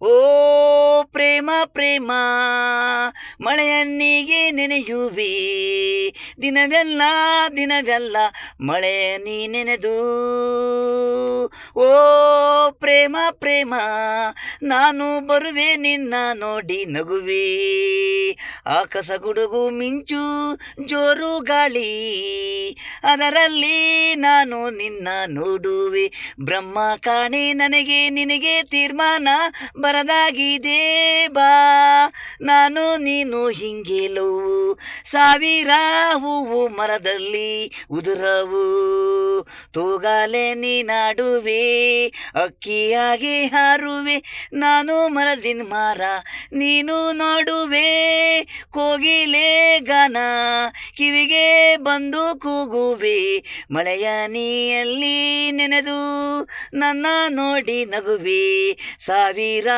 ಓ ಪ್ರೇಮ ಪ್ರೇಮ ಮಳೆಯನ್ನಿಗೆ ನೆನೆಯುವೆ ದಿನವೆಲ್ಲ ದಿನವೆಲ್ಲ ಮಳೆ ನೀ ನೆನೆದು ಓ ಪ್ರೇಮ ಪ್ರೇಮ ನಾನು ಬರುವೆ ನಿನ್ನ ನೋಡಿ ನಗುವೆ ಆಕಾಶ ಗುಡುಗು ಮಿಂಚು ಜೋರು ಗಾಳಿ ಅದರಲ್ಲಿ ನಾನು ನಿನ್ನ ನೋಡುವೆ ಬ್ರಹ್ಮ ಕಾಣೆ ನನಗೆ ನಿನಗೆ ತೀರ್ಮಾನ ಬರದಾಗಿದೆ ಬಾ ನಾನು ನೀನು ಹಿಂಗೆಲವು ಸಾವಿರ ಹೂವು ಮರದಲ್ಲಿ ಉದುರವು ತೂಗಾಲೆ ನೀನಾಡುವೆ ಅಕ್ಕಿಯಾಗಿ ಹಾರುವೆ ನಾನು ಮರದಿನ ಮಾರ ನೀನು ನೋಡುವೆ ಕೋಗಿಲೆ ಗಾನ ಕಿವಿಗೆ ಬಂದು ಕೂಗುವೆ ಮಳೆಯ ನೀಯಲ್ಲಿ ನೆನೆದು ನನ್ನ ನೋಡಿ ನಗುವೆ ಸಾವಿರ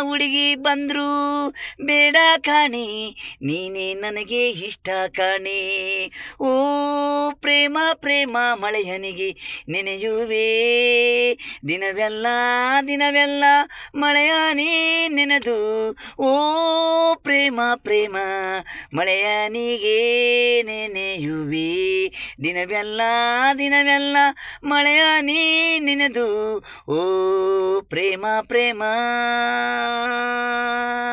ಹುಡುಗಿ ಬಂದ್ರು ಬೇಡ ಕಾಣೆ ನೀನೇ ನನಗೆ ಇಷ್ಟ ಕಾಣೆ ಓ ಪ್ರೇಮ ಪ್ರೇಮ ಮಳೆಯನಿಗೆ ನೆನೆಯುವೆ ದಿನವೆಲ್ಲ ದಿನವೆಲ್ಲ ಮಳೆಯ ನೀ ನೆನೆದು ಓ ಪ್ರೇಮ ಪ್ರೇಮ ಮಳೆಯನಿಗೆ ನೆನೆಯುವೆ ದಿನವೆಲ್ಲ ದಿನವೆಲ್ಲ ಮಳೆಯ ನೀ ನೆನೆದು ಓ ಪ್ರೇಮ ಪ್ರೇಮ